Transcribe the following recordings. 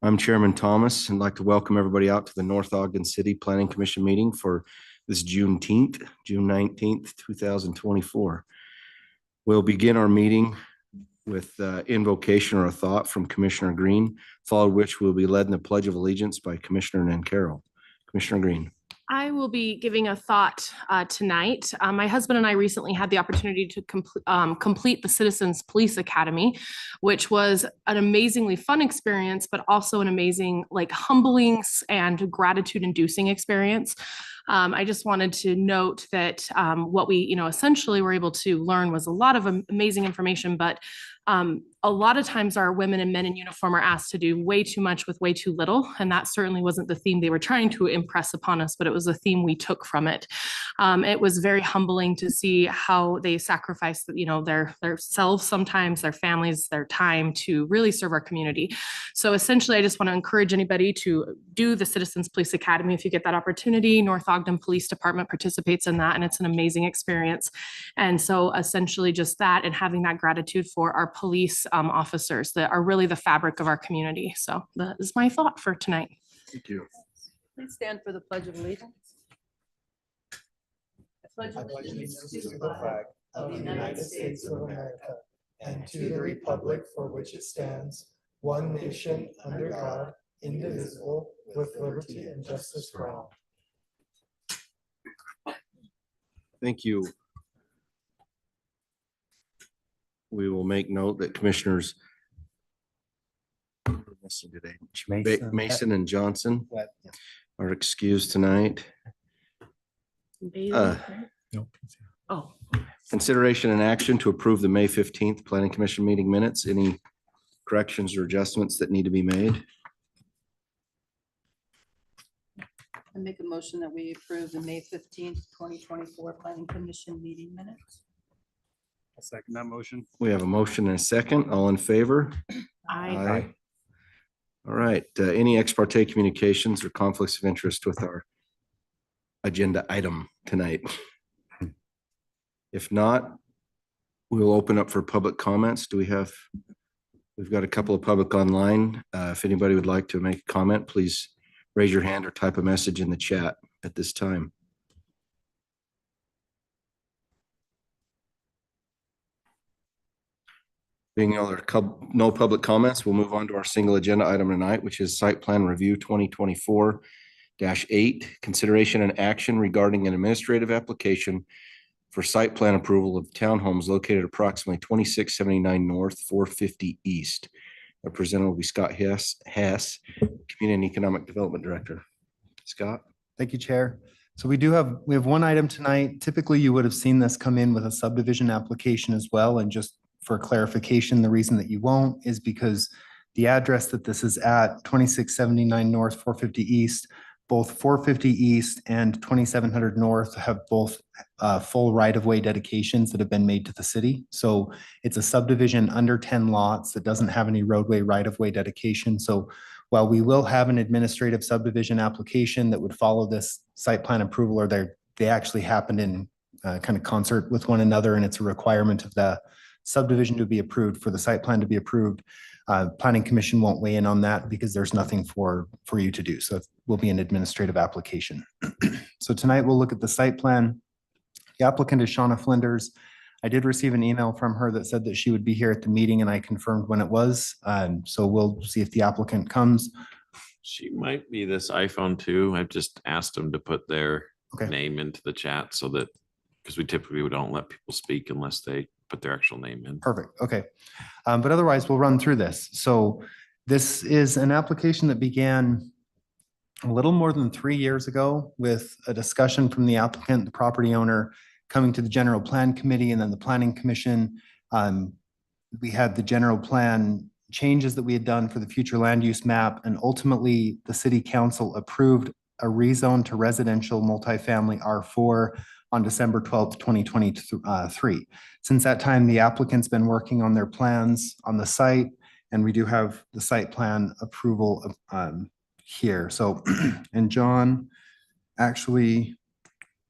I'm Chairman Thomas and like to welcome everybody out to the North Ogden City Planning Commission meeting for this June 19th, 2024. We'll begin our meeting with invocation or a thought from Commissioner Green, followed which will be led in the Pledge of Allegiance by Commissioner Nancarrow. Commissioner Green. I will be giving a thought tonight. My husband and I recently had the opportunity to complete the Citizens Police Academy, which was an amazingly fun experience, but also an amazing, humbling and gratitude-inducing experience. I just wanted to note that what we, essentially were able to learn was a lot of amazing information, but a lot of times our women and men in uniform are asked to do way too much with way too little. And that certainly wasn't the theme they were trying to impress upon us, but it was a theme we took from it. It was very humbling to see how they sacrifice, their selves sometimes, their families, their time to really serve our community. So essentially, I just want to encourage anybody to do the Citizens Police Academy if you get that opportunity. North Ogden Police Department participates in that, and it's an amazing experience. And so essentially just that, and having that gratitude for our police officers that are really the fabric of our community. So that is my thought for tonight. Thank you. Please stand for the Pledge of Allegiance. I pledge allegiance to the flag of the United States of America and to the republic for which it stands, one nation under God, indivisible, with liberty and justice for all. Thank you. We will make note that Commissioners Mason and Johnson are excused tonight. Oh. Consideration and action to approve the May 15th Planning Commission meeting minutes. Any corrections or adjustments that need to be made? I make a motion that we approve the May 15th, 2024 Planning Commission meeting minutes. I'll second that motion. We have a motion and a second. All in favor? Aye. All right. Any ex parte communications or conflicts of interest with our agenda item tonight? If not, we'll open up for public comments. We've got a couple of public online. If anybody would like to make a comment, please raise your hand or type a message in the chat at this time. Being no public comments, we'll move on to our single agenda item tonight, which is Site Plan Review 2024-8, consideration and action regarding an administrative application for site plan approval of townhomes located approximately 2679 North, 450 East. Our presenter will be Scott Hess, Community and Economic Development Director. Scott. Thank you, Chair. So we have one item tonight. Typically, you would have seen this come in with a subdivision application as well. And just for clarification, the reason that you won't is because the address that this is at, 2679 North, 450 East, both 450 East and 2700 North have both full right-of-way dedications that have been made to the city. So it's a subdivision under 10 lots that doesn't have any roadway right-of-way dedication. So while we will have an administrative subdivision application that would follow this site plan approval, or they actually happen in kind of concert with one another, and it's a requirement of the subdivision to be approved for the site plan to be approved. Planning Commission won't weigh in on that because there's nothing for you to do. So it will be an administrative application. So tonight we'll look at the site plan. The applicant is Shauna Flinders. I did receive an email from her that said that she would be here at the meeting, and I confirmed when it was. So we'll see if the applicant comes. She might be this iPhone too. I've just asked them to put their name into the chat so that, because we typically don't let people speak unless they put their actual name in. Perfect. Okay. But otherwise we'll run through this. So this is an application that began a little more than 3 years ago with a discussion from the applicant, the property owner, coming to the general plan committee and then the planning commission. We had the general plan changes that we had done for the future land use map, and ultimately the city council approved a rezone to residential multifamily R4 on December 12th, 2023. Since that time, the applicant's been working on their plans on the site, and we do have the site plan approval here. So, and John, actually,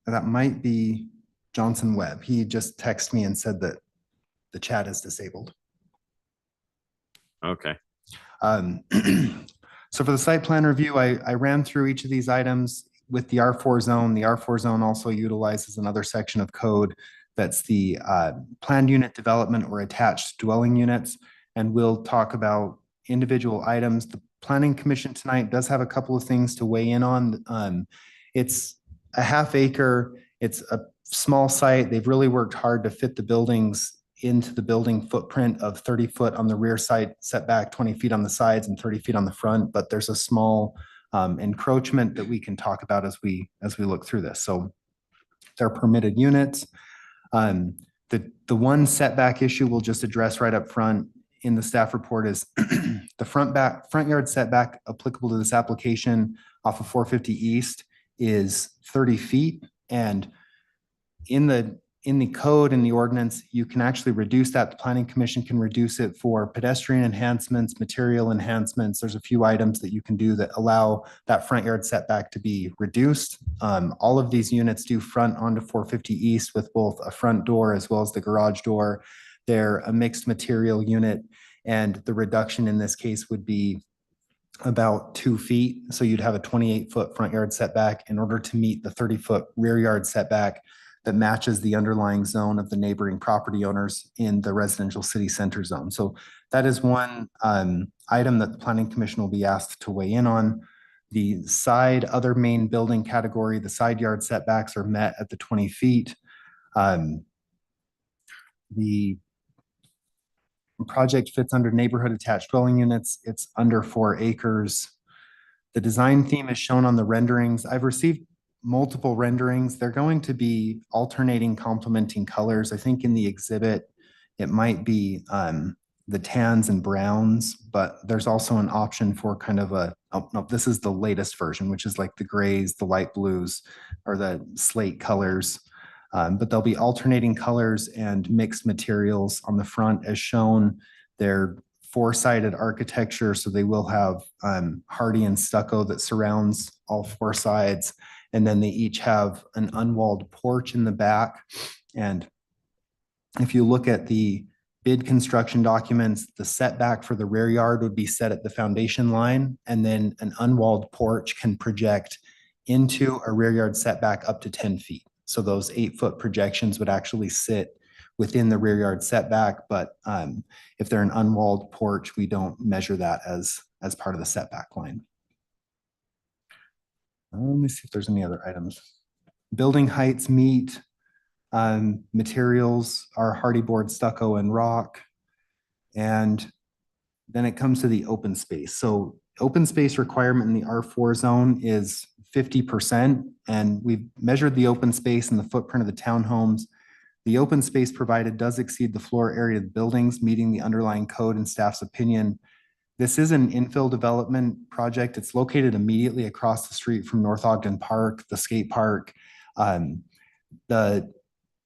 that might be Johnson Webb. He just texted me and said that the chat is disabled. Okay. So for the site plan review, I ran through each of these items with the R4 zone. The R4 zone also utilizes another section of code that's the planned unit development or attached dwelling units. And we'll talk about individual items. The Planning Commission tonight does have a couple of things to weigh in on. It's a half acre. It's a small site. They've really worked hard to fit the buildings into the building footprint of 30 foot on the rear side setback, 20 feet on the sides and 30 feet on the front. But there's a small encroachment that we can talk about as we look through this. So they're permitted units. The one setback issue we'll just address right up front in the staff report is the front yard setback applicable to this application off of 450 East is 30 feet. And in the code, in the ordinance, you can actually reduce that. The Planning Commission can reduce it for pedestrian enhancements, material enhancements. There's a few items that you can do that allow that front yard setback to be reduced. All of these units do front onto 450 East with both a front door as well as the garage door. They're a mixed material unit, and the reduction in this case would be about 2 feet. So you'd have a 28-foot front yard setback in order to meet the 30-foot rear yard setback that matches the underlying zone of the neighboring property owners in the residential city center zone. So that is one item that the Planning Commission will be asked to weigh in on. The side other main building category, the side yard setbacks are met at the 20 feet. The project fits under neighborhood attached dwelling units. It's under 4 acres. The design theme is shown on the renderings. I've received multiple renderings. They're going to be alternating complementing colors. I think in the exhibit, it might be the tans and browns, but there's also an option for kind of oh no, this is the latest version, which is like the grays, the light blues, or the slate colors. But there'll be alternating colors and mixed materials on the front as shown. They're 4-sided architecture, so they will have hardy and stucco that surrounds all 4 sides. And then they each have an unwalled porch in the back. And if you look at the bid construction documents, the setback for the rear yard would be set at the foundation line. And then an unwalled porch can project into a rear yard setback up to 10 feet. So those 8-foot projections would actually sit within the rear yard setback. But if they're an unwalled porch, we don't measure that as part of the setback line. Let me see if there's any other items. Building heights meet. Materials are hardy board, stucco, and rock. And then it comes to the open space. So open space requirement in the R4 zone is 50%. And we've measured the open space and the footprint of the townhomes. The open space provided does exceed the floor area of the buildings, meeting the underlying code and staff's opinion. This is an infill development project. It's located immediately across the street from North Ogden Park, the skate park, the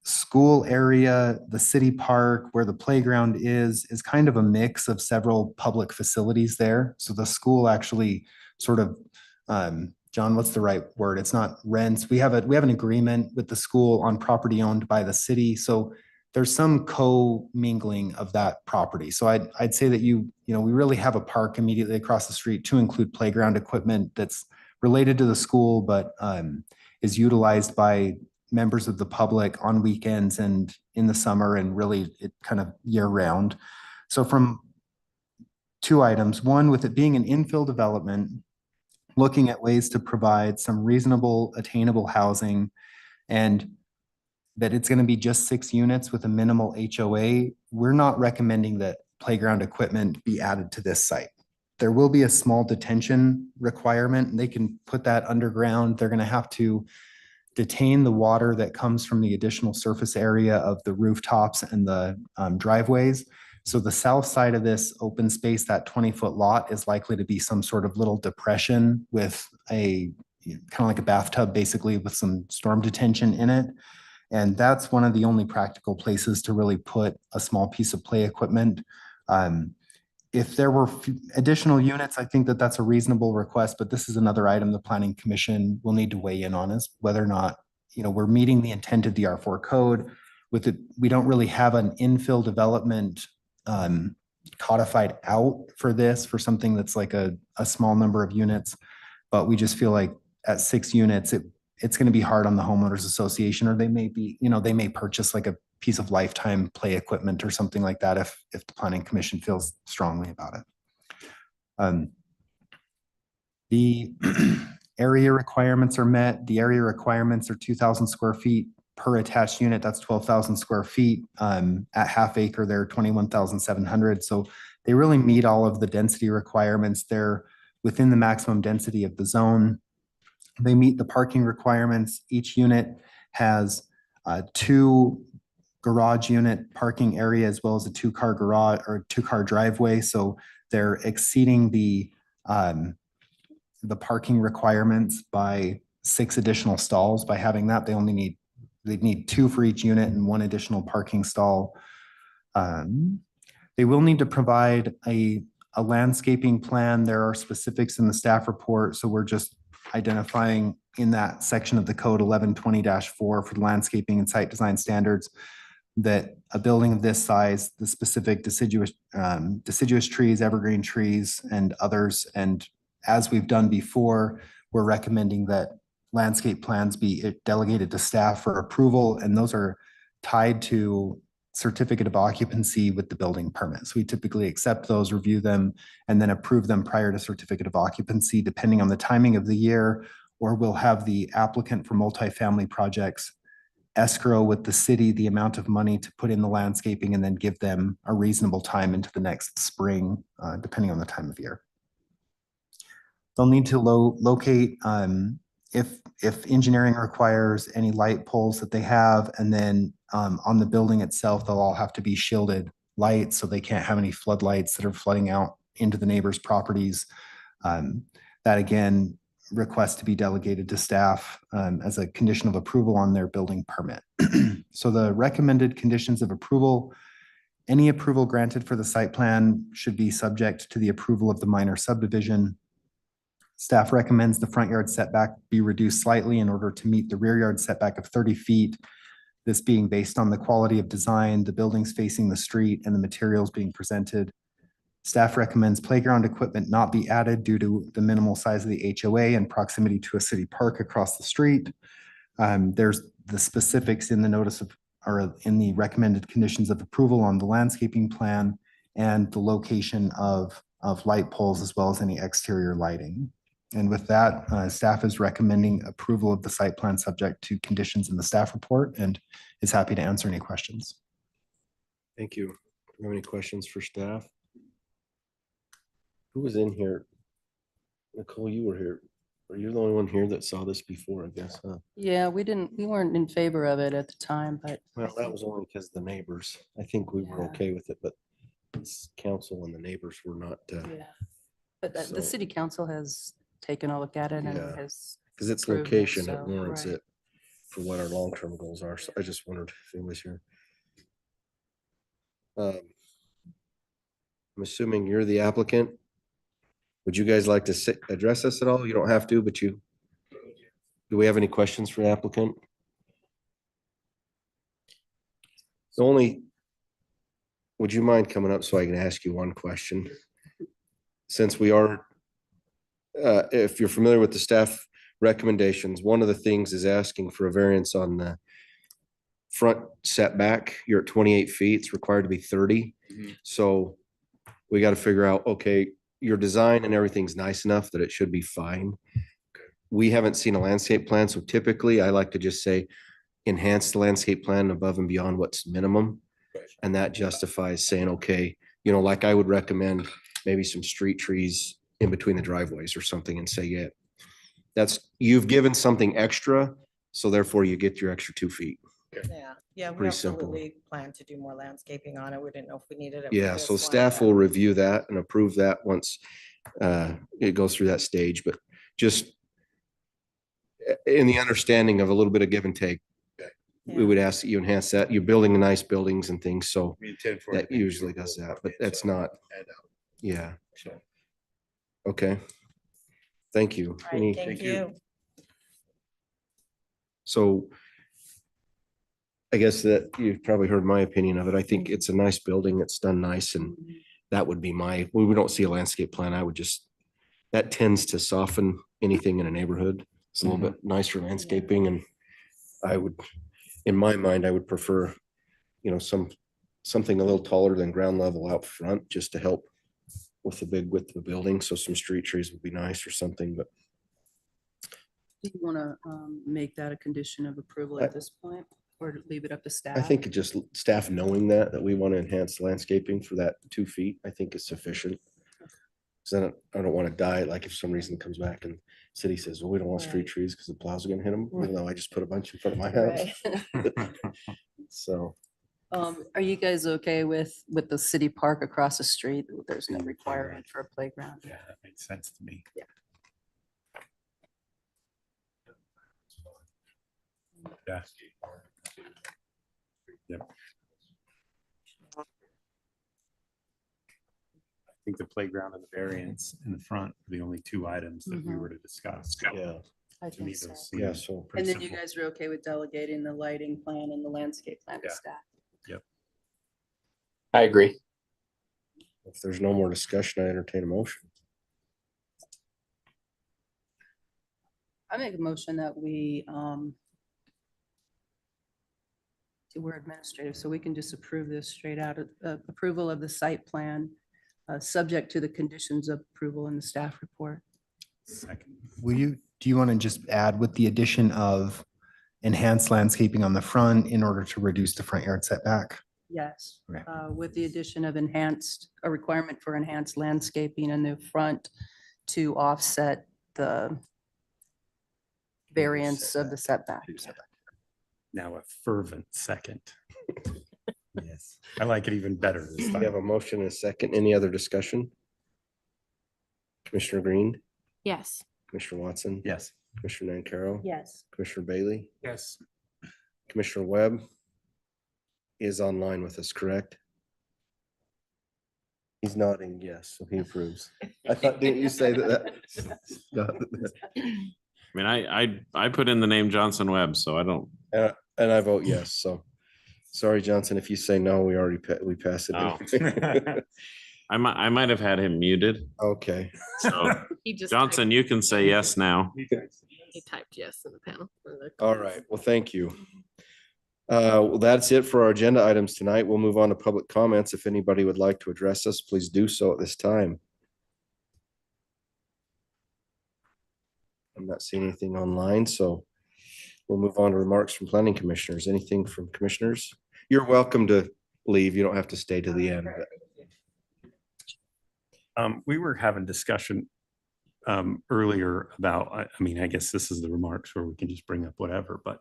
school area, the city park, where the playground is kind of a mix of several public facilities there. So the school actually sort of, John, what's the right word? It's not rents. We have an agreement with the school on property owned by the city. So there's some co-mingling of that property. So I'd say that we really have a park immediately across the street to include playground equipment that's related to the school, but is utilized by members of the public on weekends and in the summer, and really it kind of year round. So from 2 items, one, with it being an infill development, looking at ways to provide some reasonable attainable housing, and that it's going to be just 6 units with a minimal HOA. We're not recommending that playground equipment be added to this site. There will be a small detention requirement, and they can put that underground. They're going to have to detain the water that comes from the additional surface area of the rooftops and the driveways. So the south side of this open space, that 20-foot lot, is likely to be some sort of little depression with a kind of like a bathtub, basically, with some storm detention in it. And that's one of the only practical places to really put a small piece of play equipment. If there were additional units, I think that that's a reasonable request, but this is another item the Planning Commission will need to weigh in on, is whether or not, we're meeting the intent of the R4 code. With it, we don't really have an infill development codified out for this, for something that's like a small number of units. But we just feel like at 6 units, it's going to be hard on the homeowners association, or they may be, they may purchase like a piece of lifetime play equipment or something like that if the planning commission feels strongly about it. The area requirements are met. The area requirements are 2,000 square feet per attached unit. That's 12,000 square feet. At half acre, they're 21,700. So they really meet all of the density requirements. They're within the maximum density of the zone. They meet the parking requirements. Each unit has 2 garage unit parking area as well as a 2-car garage or 2-car driveway. So they're exceeding the parking requirements by 6 additional stalls. By having that, they'd need 2 for each unit and 1 additional parking stall. They will need to provide a landscaping plan. There are specifics in the staff report, so we're just identifying in that section of the code 1120-4 for the landscaping and site design standards that a building of this size, the specific deciduous trees, evergreen trees, and others. And as we've done before, we're recommending that landscape plans be delegated to staff for approval, and those are tied to certificate of occupancy with the building permit. So we typically accept those, review them, and then approve them prior to certificate of occupancy, depending on the timing of the year, or we'll have the applicant for multifamily projects escrow with the city the amount of money to put in the landscaping and then give them a reasonable time into the next spring, depending on the time of year. They'll need to locate if engineering requires any light poles that they have, and then on the building itself, they'll all have to be shielded lights, so they can't have any floodlights that are flooding out into the neighbors' properties. That again, request to be delegated to staff as a condition of approval on their building permit. So the recommended conditions of approval: any approval granted for the site plan should be subject to the approval of the minor subdivision. Staff recommends the front yard setback be reduced slightly in order to meet the rear yard setback of 30 feet. This being based on the quality of design, the buildings facing the street, and the materials being presented. Staff recommends playground equipment not be added due to the minimal size of the HOA and proximity to a city park across the street. There's the specifics in the notice of, or in the recommended conditions of approval on the landscaping plan and the location of light poles as well as any exterior lighting. And with that, staff is recommending approval of the site plan subject to conditions in the staff report and is happy to answer any questions. Thank you. Do you have any questions for staff? Who was in here? Nicole, you were here. Or you're the only one here that saw this before, I guess, huh? Yeah, we weren't in favor of it at the time, but. Well, that was only because the neighbors. I think we were Yeah. okay with it, but it's council and the neighbors were not, Yeah. But the So- city council has taken a look at it and Yeah. has. because it's approved it, location, it so, warrants right. it for what our long-term goals are. So I just wondered if it was here. I'm assuming you're the applicant. Would you guys like to address us at all? You don't have to, but do we have any questions for the applicant? Would you mind coming up so I can ask you one question? Since we are, if you're familiar with the staff recommendations, one of the things is asking for a variance on the front setback. You're at 28 feet, it's required to be 30. So we got to figure out, okay, your design and everything's nice enough that it should be fine. We haven't seen a landscape plan, so typically I like to just say enhance the landscape plan above and beyond what's minimum. And that justifies saying, okay, like I would recommend maybe some street trees in between the driveways or something and say, yeah, you've given something extra, so therefore you get your extra 2 feet. Yeah, we Pretty simple. absolutely plan to do more landscaping on it. We didn't know if we needed it. for Yeah, this so one, staff but- will review that and approve that once it goes through that stage, but just in the understanding of a little bit of give and take, we Yeah. would ask that you enhance that. You're building nice buildings and things, so We intend for it that to be usually does that, but that's not, add up. yeah, So, okay. Thank you. All right, Any- thank you. So I guess that you've probably heard my opinion of it. I think it's a nice building. It's done nice and that would be when we don't see a landscape plan, I would just, that tends to soften anything in a neighborhood. It's a little bit nicer landscaping and I would, in my mind, I would prefer, something a little taller than ground level out front, just to help with the big width of the building. So some street trees would be nice or something, but Do you want to make that a condition of approval at this point or leave it up to staff? I think it just staff knowing that we want to enhance landscaping for that 2 feet, I think is sufficient. Cause I don't want to die, like if for some reason it comes back and city says, well, we don't want street Right. trees because the plows are gonna hit them, Right. even though I just put a bunch in front of my house. Right. So, Are you guys okay with the city park across the street? There's no requirement for a playground. Yeah, that makes sense to me. Yeah. Yeah. Yep. I think the playground and the variance in the front are the only two items that we Mhm. were to discuss. yeah, I To me, think so. those yeah, seem so, pretty And then you simple. guys are okay with delegating the lighting plan and the landscape plan to Yeah. staff? I agree. if there's no more discussion, I entertain a motion. I make a motion that we're administrative, so we can just approve this straight out of approval of the site plan, subject to the conditions of approval in the staff report. Second. Do you want to just add with the addition of enhanced landscaping on the front in order to reduce the front yard setback? Yes, Okay. with the addition of a requirement for enhanced landscaping in the front to offset the variance of the setback. Now a fervent second. Yes, I like it even better this We have time. a motion and a second. Any other discussion? Commissioner Green, Yes. Commissioner Watson, Yes. Commissioner Nancaro, Yes. Commissioner Bailey, Yes. Commissioner Webb is online with us, correct? He's nodding yes, so he approves. I thought, didn't you say that? I mean, I put in the name Johnson Webb, so I don't, And I vote yes, so. Sorry, Johnson, if you say no, we pass it. Oh. anyway. I might have had him muted. Okay, So He just Johnson, you can say yes now. He typed yes in the panel. all right, well, thank you. Well, that's it for our agenda items tonight. We'll move on to public comments. If anybody would like to address us, please do so at this time. I'm not seeing anything online, so we'll move on to remarks from planning commissioners. Anything from commissioners? You're welcome to leave. You don't have to stay to the end. but- We were having discussion earlier about, I mean, I guess this is the remarks where we can just bring up whatever, but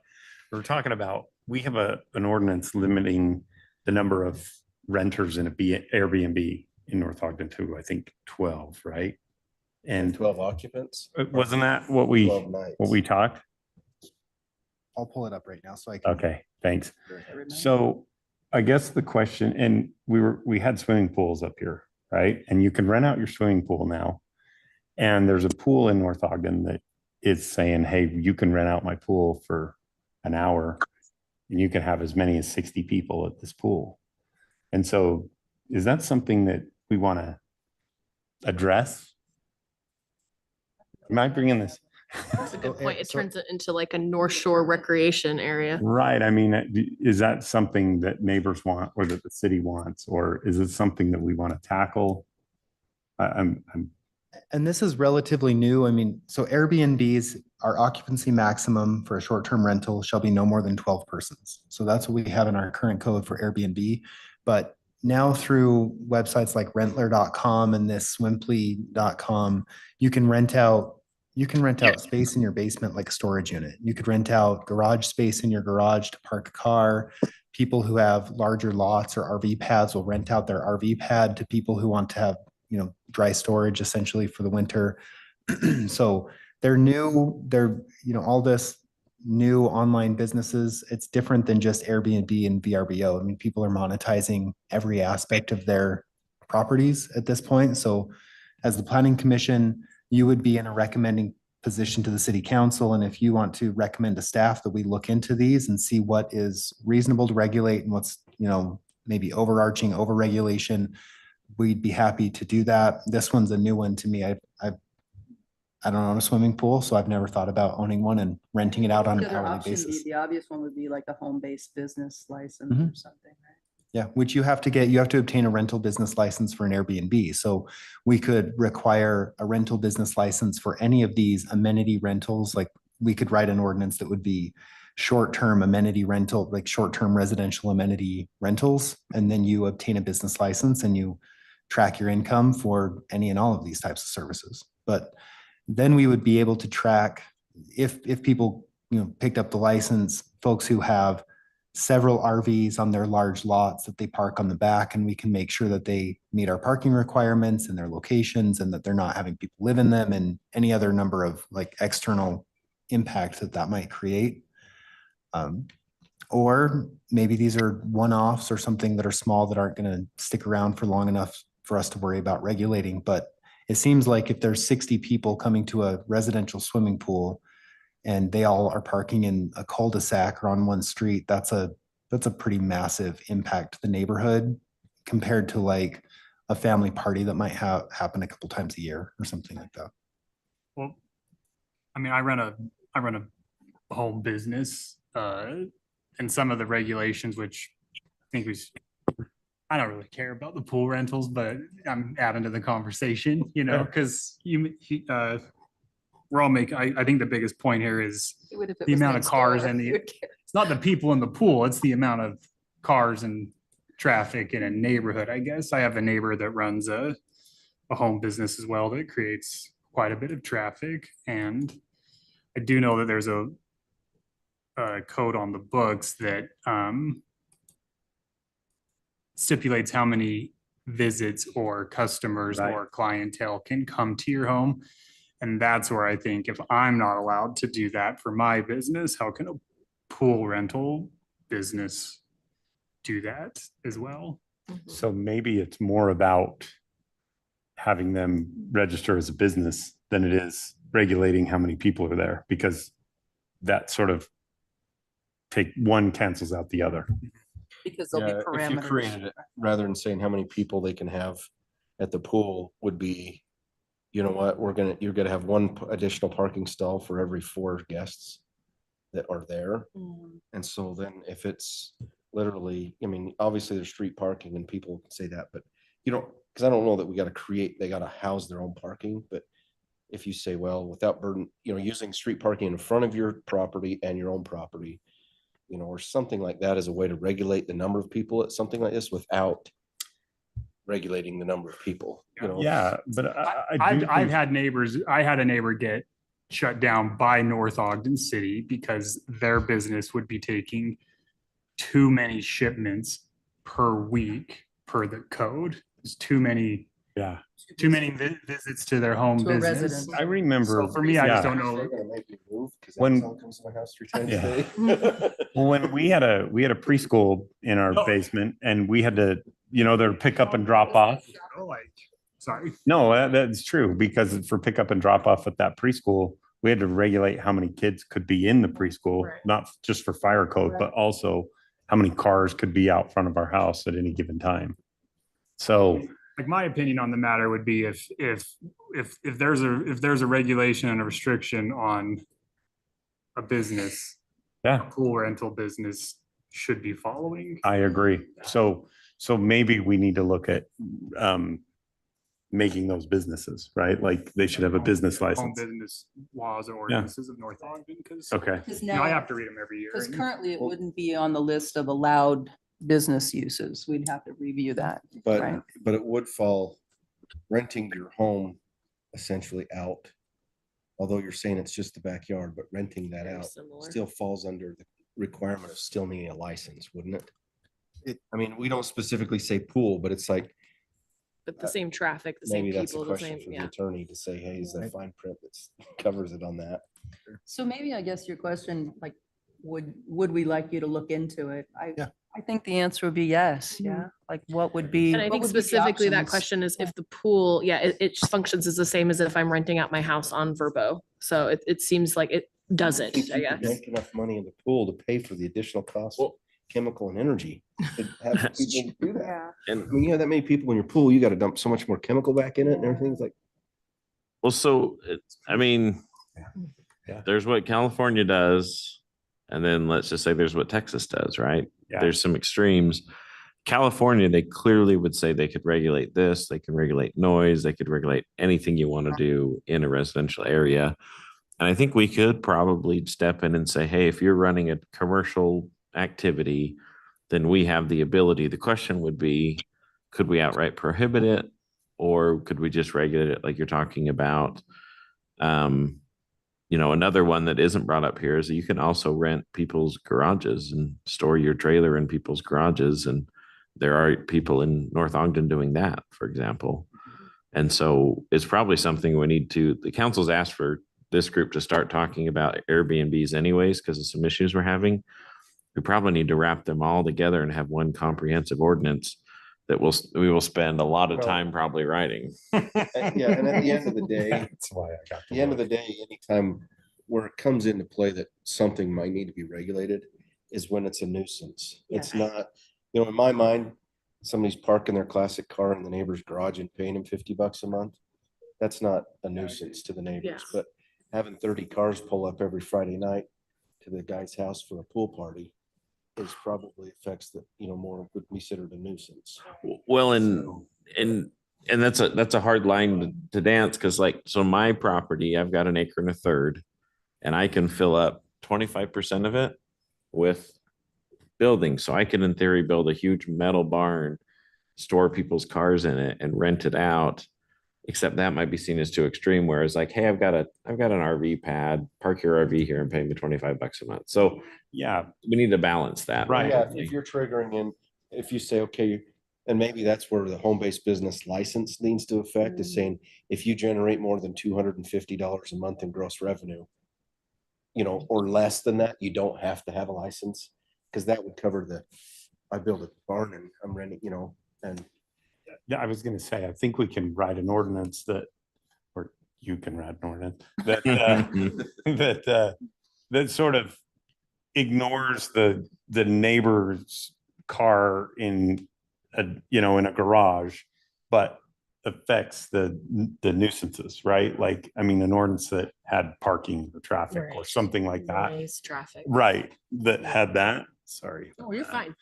we were talking about, we have an ordinance limiting the number of renters in a Airbnb in North Ogden to, I think, 12, right? And 12 occupants? wasn't that what we 12 nights. talked? I'll pull it up right now so I can. Okay, thanks. Remember? So I guess the question, and we had swimming pools up here, right? And you can rent out your swimming pool now. And there's a pool in North Ogden that is saying, hey, you can rent out my pool for an hour and you can have as many as 60 people at this pool. And so is that something that we want to address? Am I bringing this? That's a good So, point. It so- turns it into like a North Shore recreation area. Right. I mean, is that something that neighbors want or that the city wants, or is it something that we want to tackle? I'm And this is relatively new. I mean, so Airbnbs, our occupancy maximum for a short-term rental shall be no more than 12 persons. So that's what we have in our current code for Airbnb. But now through websites like rentler.com and this swimply.com, you can rent out space in your basement like a storage unit. You could rent out garage space in your garage to park a car. People who have larger lots or RV pads will rent out their RV pad to people who want to have, dry storage essentially for the winter. So they're new, all this new online businesses. It's different than just Airbnb and VRBO. I mean, people are monetizing every aspect of their properties at this point. So as the planning commission, you would be in a recommending position to the city council. And if you want to recommend to staff that we look into these and see what is reasonable to regulate and what's, maybe overarching overregulation, we'd be happy to do that. This one's a new one to me. I don't own a swimming pool, so I've never thought about owning one and renting it out on The an other hourly option would be- basis. The obvious one would be like a home-based business license or Mhm. something, right? Yeah, which you have to obtain a rental business license for an Airbnb. So we could require a rental business license for any of these amenity rentals. Like we could write an ordinance that would be short-term amenity rental, like short-term residential amenity rentals. And then you obtain a business license and you track your income for any and all of these types of services. But then we would be able to track if people, picked up the license, folks who have several RVs on their large lots that they park on the back, and we can make sure that they meet our parking requirements and their locations and that they're not having people live in them and any other number of like external impact that might create. Or maybe these are one-offs or something that are small that aren't going to stick around for long enough for us to worry about regulating. But it seems like if there's 60 people coming to a residential swimming pool and they all are parking in a cul-de-sac or on one street, that's a pretty massive impact to the neighborhood compared to like a family party that might happen a couple times a year or something like that. Well, I mean, I run a home business, and some of the regulations, which I think I don't really care about the pool rentals, but I'm adding to the conversation, because we're all making, I think the biggest point here is the amount of cars and it's not the people in the pool, it's the amount of cars and traffic in a neighborhood, I guess. I have a neighbor that runs a home business as well that creates quite a bit of traffic. And I do know that there's a code on the books that stipulates how many visits or customers Right. or clientele can come to your home. And that's where I think if I'm not allowed to do that for my business, how can a pool rental business do that as well? So maybe it's more about having them register as a business than it is regulating how many people are there, because that sort of one cancels out the other. Because there'll be Yeah, if you parameters. created it, rather than saying how many people they can have at the pool would be, you know what, you're gonna have one additional parking stall for every 4 guests that are there. Mhm. And so then if it's literally, I mean, obviously there's street parking and people can say that, but because I don't know that they gotta house their own parking, but if you say, well, without burden, using street parking in front of your property and your own property, or something like that as a way to regulate the number of people at something like this without regulating the number of people, Yeah, but I've had neighbors, I had a neighbor get shut down by North Ogden City because their business would be taking too many shipments per week per the code. There's too many visits to their home To a business. residence. I remember. So for me, I just yeah. don't know. They're gonna make me move because When- Amazon comes to my house 3 times Yeah. a day. Well, when we had a preschool in our Oh. basement and we had to, their pick up and drop off. Sorry. No, that's true, because for pick up and drop off at that preschool, we had to regulate how many kids could be in the preschool, Right. not just for fire code, but also how many cars could be out front of our house at any given time. So, Like my opinion on the matter would be if there's a regulation and a restriction on a business, yeah, pool rental business should be following. I agree. So maybe we need to look at making those businesses, right? Like they should have a business Home license. business laws or ordinances of North Ogden, because Okay. I have to read them every year. Because and- currently it wouldn't be on the list of allowed business uses. We'd have to review that. Right. But it would fall renting your home essentially out. Although you're saying it's just the backyard, but renting that Very out similar. still falls under the requirement of still needing a license, wouldn't it? I mean, we don't specifically say pool, but it's like, But the same traffic, the same maybe that's a people, the question same, for the yeah. attorney to say, hey, is there fine print that covers it on that? So maybe I guess your question, like, would we like you to look into it? Yeah. I think the answer would be yes, yeah. Like what would be? And I what think would be the specifically that options? question is if the pool, it functions as the same as if I'm renting out my house on Verbo. So it seems like it doesn't, If I you could guess. Make enough money in the pool to pay for the additional cost. Well, chemical and energy to have people do that. Yeah. I And mean, you have that many people in your pool, you gotta dump so much more chemical back in it and everything's like, well, so it's, I mean, Yeah. there's what California does, and then let's just say there's what Texas does, right? Yeah. There's some extremes. California, they clearly would say they could regulate this, they can regulate noise, they could regulate anything you want to do in a residential area. And I think we could probably step in and say, hey, if you're running a commercial activity, then we have the ability. The question would be, could we outright prohibit it? Or could we just regulate it like you're talking about? Another one that isn't brought up here is that you can also rent people's garages and store your trailer in people's garages. And there are people in North Ogden doing that, for example. And so it's probably something we need to, the council's asked for this group to start talking about Airbnbs anyways, because of some issues we're having. We probably need to wrap them all together and have one comprehensive ordinance that we will spend a lot of time probably writing. yeah, and at the end of the day, That's why I got. at the end of the day, anytime where it comes into play that something might need to be regulated is when it's a nuisance. It's not, in my mind, somebody's parking their classic car in the neighbor's garage and paying him $50 a month. That's not a nuisance to the neighbors, Yeah. but having 30 cars pull up every Friday night to the guy's house for a pool party is probably affects that, more would be considered a nuisance. Well, and that's a hard line to dance, because so my property, I've got 1.3 acres, and I can fill up 25% of it with buildings. So I could, in theory, build a huge metal barn, store people's cars in it, and rent it out. Except that might be seen as too extreme. Whereas, hey, I've got an RV pad, park your RV here and pay me $25 a month. So Yeah, we need to balance that. Right. Yeah, if you're triggering in, if you say, okay, and maybe that's where the home-based business license needs to affect, is saying, if you generate more than $250 a month in gross revenue, or less than that, you don't have to have a license, because that would cover I build a barn and I'm renting, and yeah, I was gonna say, I think we can write an ordinance or you can write an ordinance that sort of ignores the neighbor's car in in a garage, but affects the nuisances, right? An ordinance that had parking or traffic or Right. something like that, Noise, traffic. right? That had that, sorry. Oh, you're fine.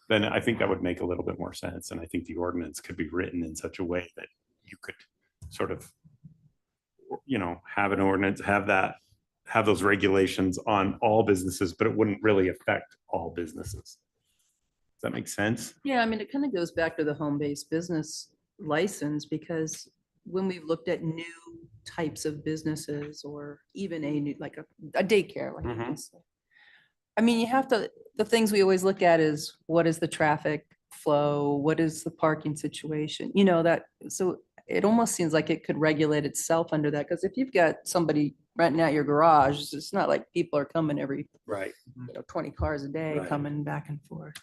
Then I think that would make a little bit more sense. And I think the ordinance could be written in such a way that you could sort of, have an ordinance, have those regulations on all businesses, but it wouldn't really affect all businesses. Does that make sense? Yeah, it kind of goes back to the home-based business license, because when we've looked at new types of businesses, or even a new, like a daycare, like you Mhm. just said. You have to, the things we always look at is, what is the traffic flow? What is the parking situation? So it almost seems like it could regulate itself under that, because if you've got somebody renting out your garage, it's not like people are coming every Right. 20 cars a day Right. coming back and forth.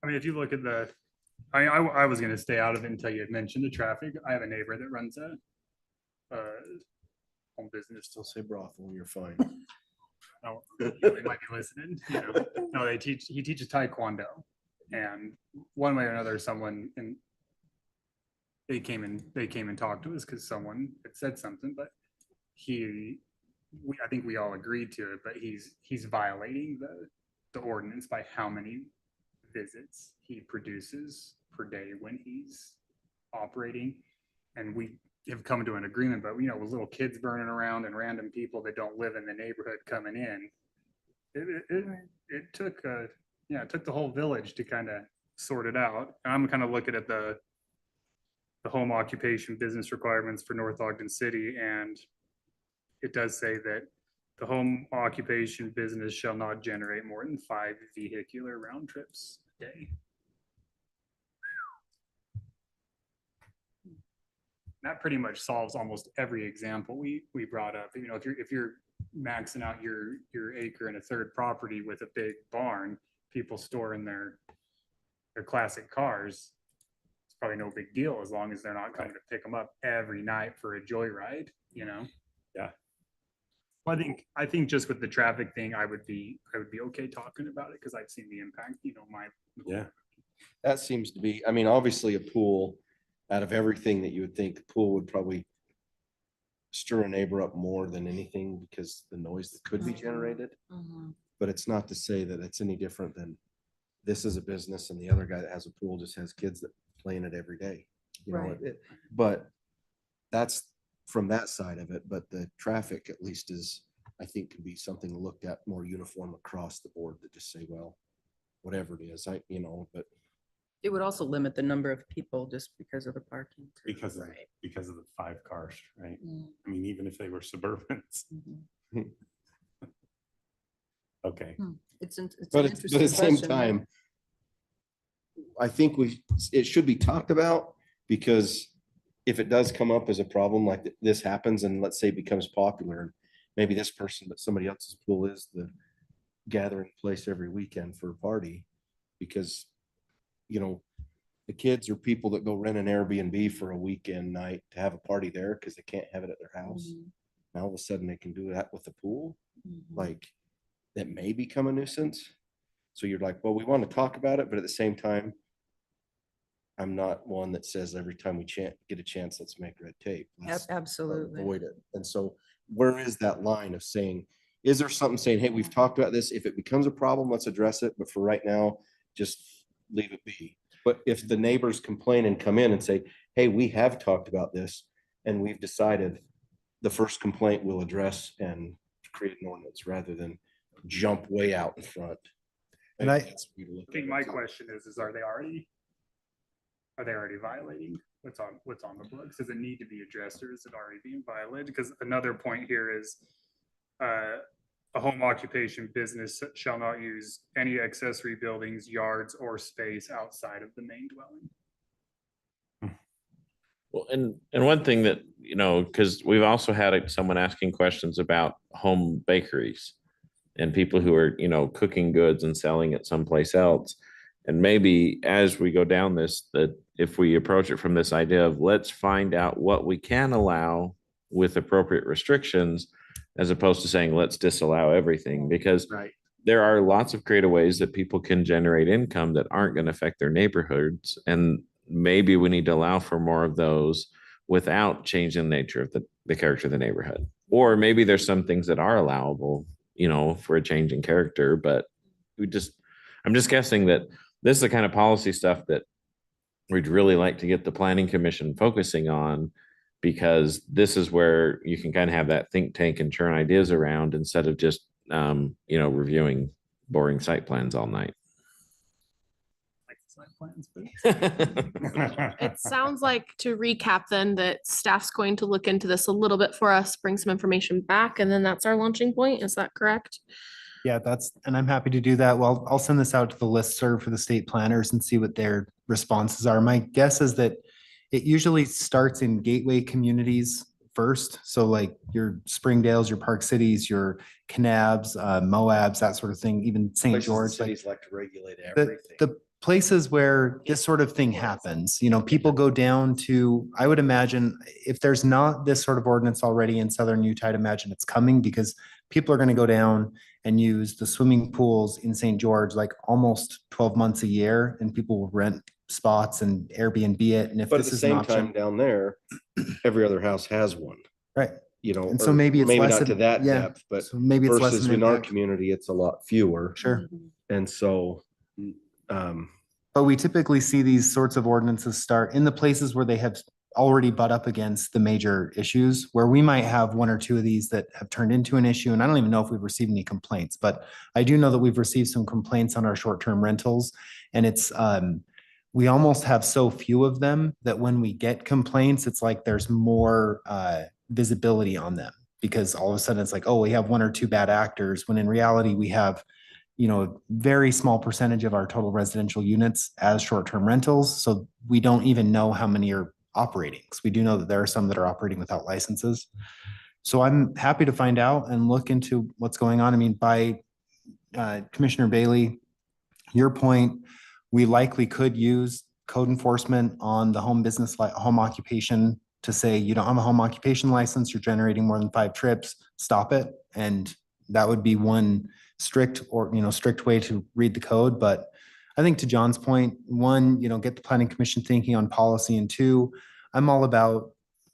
If you look at I was gonna stay out of it until you had mentioned the traffic. I have a neighbor that runs a home business. still say brothel, you're fine. Oh, they might be listening, No, he teaches Taekwondo, and one way or another, they came and talked to us because someone had said something, but I think we all agreed to it, but he's violating the ordinance by how many visits he produces per day when he's operating. And we have come to an agreement, but with little kids burning around and random people that don't live in the neighborhood coming in, it took the whole village to kind of sort it out. And I'm kind of looking at the home occupation business requirements for North Ogden City, and it does say that the home occupation business shall not generate more than 5 vehicular round trips a day. That pretty much solves almost every example we brought up. If you're maxing out your 1.3 acre property with a big barn, people storing their classic cars, it's probably no big deal as long as they're not coming to pick them up every night for a joyride, Yeah. I think just with the traffic thing, I would be okay talking about it because I've seen the impact, my. Yeah. That seems to be, I mean, obviously a pool, out of everything that you would think, the pool would probably stir a neighbor up more than anything because the noise that could be generated. But it's not to say that it's any different than this is a business and the other guy that has a pool just has kids that play in it every day. You know, Right. but that's from that side of it, but the traffic at least is, I think, could be something looked at more uniform across the board that just say, well, whatever it is, but It would also limit the number of people just because of the parking. too. Because of, because of the 5 cars, right? I mean, even if they were Suburbans. Mhm. Okay. It's But an at the interesting same question, right? time, I think it should be talked about, because if it does come up as a problem, like this happens and let's say it becomes popular, maybe this person, but somebody else's pool is the gathering place every weekend for a party, because, the kids or people that go rent an Airbnb for a weekend night to have a party there because they can't have it at their house. Now all of a sudden they can do that with the pool. Like, that may become a nuisance. So you're like, well, we want to talk about it, but at the same time, I'm not one that says every time we get a chance, let's make red tape. Let's Absolutely. avoid it. And so where is that line of saying, is there something saying, hey, we've talked about this. If it becomes a problem, let's address it. But for right now, just leave it be. But if the neighbors complain and come in and say, hey, we have talked about this and we've decided the first complaint we'll address and create an ordinance rather than jump way out in front. And I think my question is, are they already violating what's on the books? Does it need to be addressed, or is it already being violated? Because another point here is, a home occupation business shall not use any accessory buildings, yards, or space outside of the main dwelling. Well, and one thing that, because we've also had someone asking questions about home bakeries and people who are, cooking goods and selling it someplace else. And maybe as we go down this, that if we approach it from this idea of let's find out what we can allow with appropriate restrictions, as opposed to saying, let's disallow everything, because Right. there are lots of creative ways that people can generate income that aren't going to affect their neighborhoods. And maybe we need to allow for more of those without changing the nature of the character of the neighborhood. Or maybe there's some things that are allowable, for a change in character, but I'm just guessing that this is the kind of policy stuff that we'd really like to get the planning commission focusing on, because this is where you can kind of have that think tank and churn ideas around instead of just, reviewing boring site plans all night. Like the site plans, but It sounds like, to recap then, that staff's going to look into this a little bit for us, bring some information back, and then that's our launching point. Is that correct? Yeah, and I'm happy to do that. Well, I'll send this out to the listserv for the state planners and see what their responses are. My guess is that it usually starts in gateway communities first. So like your Springdales, your Park Cities, your Kanabs, Moabs, that sort of thing, even St. Places the George. cities like to regulate the, everything. the places where this sort of thing happens, people go down to, I would imagine if there's not this sort of ordinance already in Southern Utah, I'd imagine it's coming, because people are going to go down and use the swimming pools in St. George like almost 12 months a year, and people will rent spots and Airbnb it. And if But at this the is an same option, time, down there, every other house has one, right? And so maybe it's less not of- to that yeah. depth, but So maybe it's less of versus an in our impact. community, it's a lot fewer. Sure. And so, But we typically see these sorts of ordinances start in the places where they have already butt up against the major issues, where we might have one or two of these that have turned into an issue. And I don't even know if we've received any complaints, but I do know that we've received some complaints on our short-term rentals. And it's, we almost have so few of them that when we get complaints, it's like there's more visibility on them, because all of a sudden it's like, oh, we have one or two bad actors, when in reality we have a very small percentage of our total residential units as short-term rentals. So we don't even know how many are operating. So we do know that there are some that are operating without licenses. So I'm happy to find out and look into what's going on. I mean, by Commissioner Bailey, your point, we likely could use code enforcement on the home business, home occupation, to say, you don't have a home occupation license, you're generating more than 5 trips, stop it. And that would be one strict strict way to read the code. But I think to John's point, one, get the planning commission thinking on policy, and two, I'm all about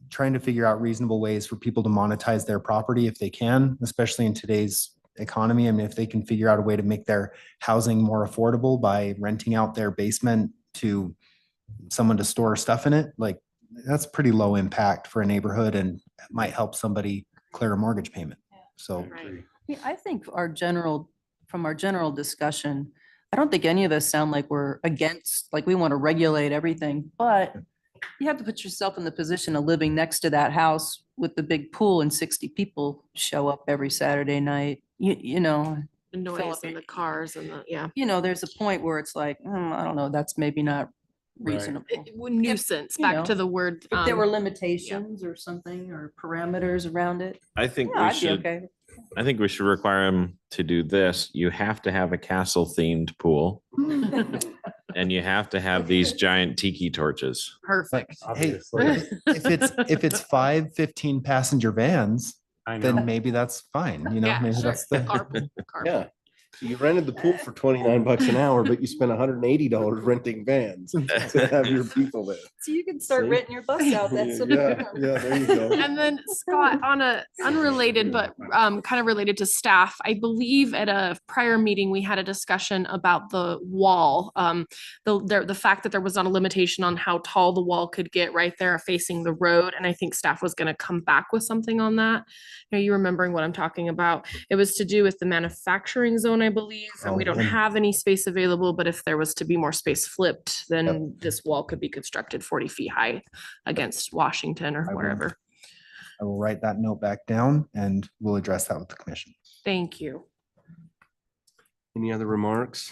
trying to figure out reasonable ways for people to monetize their property if they can, especially in today's economy. I mean, if they can figure out a way to make their housing more affordable by renting out their basement to someone to store stuff in it, like that's pretty low impact for a neighborhood and might help somebody clear a mortgage payment. So Right. Yeah, I think from our general discussion, I don't think any of us sound like we're against, like we want to regulate everything, but you have to put yourself in the position of living next to that house with the big pool and 60 people show up every Saturday night. The noise and the cars and There's a point where it's like, I don't know, that's maybe not reasonable. nuisance, you back know, to the word. If there were um, limitations or something or parameters around it, I think yeah, we I'd be should, okay. I think we should require them to do this. You have to have a castle themed pool and you have to have these giant tiki torches. Perfect. hey, if it's 5 15 passenger vans, I then know. maybe that's fine. Yeah, Maybe sure. that's the. Carpool. Yeah. You rented the pool for $29 an hour, but you spent $180 renting vans to have your people there. So you can start See? renting your bus out. That's. Yeah, there you go. And then Scott, on a unrelated, but kind of related to staff, I believe at a prior meeting, we had a discussion about the wall. The fact that there was not a limitation on how tall the wall could get right there facing the road. And I think staff was going to come back with something on that. Are you remembering what I'm talking about? It was to do with the manufacturing zone, I believe, and we don't and- have any space available, but if there was to be more space flipped, then this wall could be constructed 40 feet high against Washington or I will. wherever. I will write that note back down and we'll address that with the commission. Thank you. Any other remarks?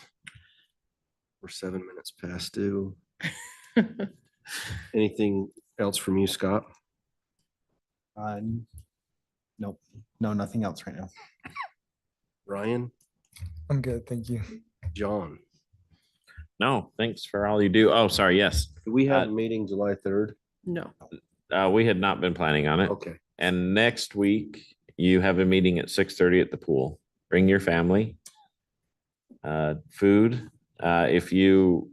We're 7 minutes past due. Anything else from you, Scott? Nope, no, nothing else right now. Ryan? I'm good, thank you. John? No, thanks for all you do. Oh, sorry. Yes. Do we have a meeting July 3rd? No. We had not been planning on it. Okay. And next week you have a meeting at 6:30 at the pool. Bring your family. Food. If you,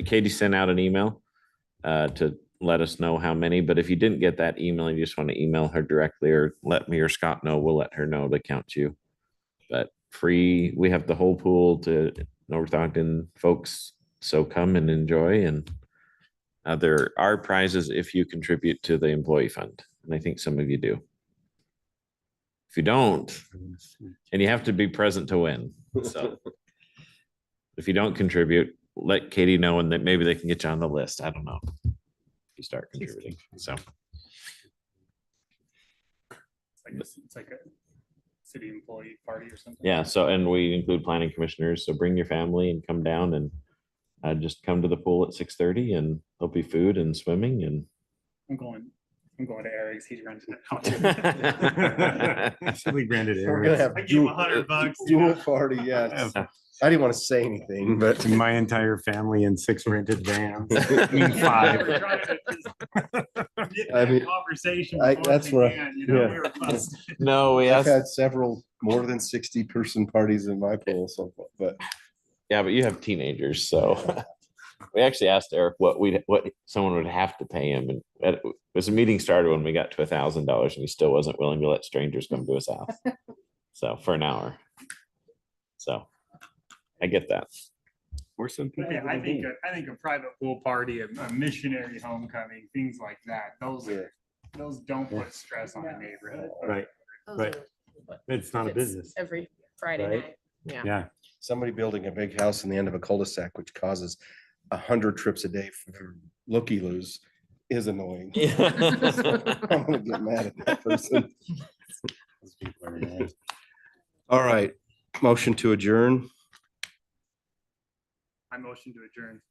Katie sent out an email to let us know how many, but if you didn't get that email, you just want to email her directly or let me or Scott know, we'll let her know to count you. But free, we have the whole pool to North Ogden folks, so come and enjoy. And there are prizes if you contribute to the employee fund, and I think some of you do. If you don't, and you have to be present to win, so if you don't contribute, let Katie know, and that maybe they can get you on the list. I don't know. If you start contributing, so It's like a city employee party or something. yeah. So, and we include planning commissioners, so bring your family and come down and just come to the pool at 6:30, and there'll be food and swimming and. I'm going to Eric's. He's renting it out. Silly branded We're gonna area. have I gave him $100. dual party, yeah. I didn't want to say anything, but My entire family in 6 rented vans. I mean, 5. We're trying to just get I that mean, conversation that's before we what- can, yeah. we were busted. No, we I've asked. had several more than 60-person parties in my pool, so, but Yeah, but you have teenagers, so we actually asked Eric what someone would have to pay him, and it was a meeting started when we got to $1,000, and he still wasn't willing to let strangers come to his house. So for an hour. So I get that. Or some people. Yeah, I think a private pool party, a missionary homecoming, things like that, those don't put stress on the neighborhood. Right, right. It's not a It's business. Every Friday Right? night. Yeah. Yeah. somebody building a big house in the end of a cul-de-sac, which causes 100 trips a day for looky-loos is annoying. I'm gonna get mad at that person. Those people are mad. All right, motion to adjourn. I motion to adjourn.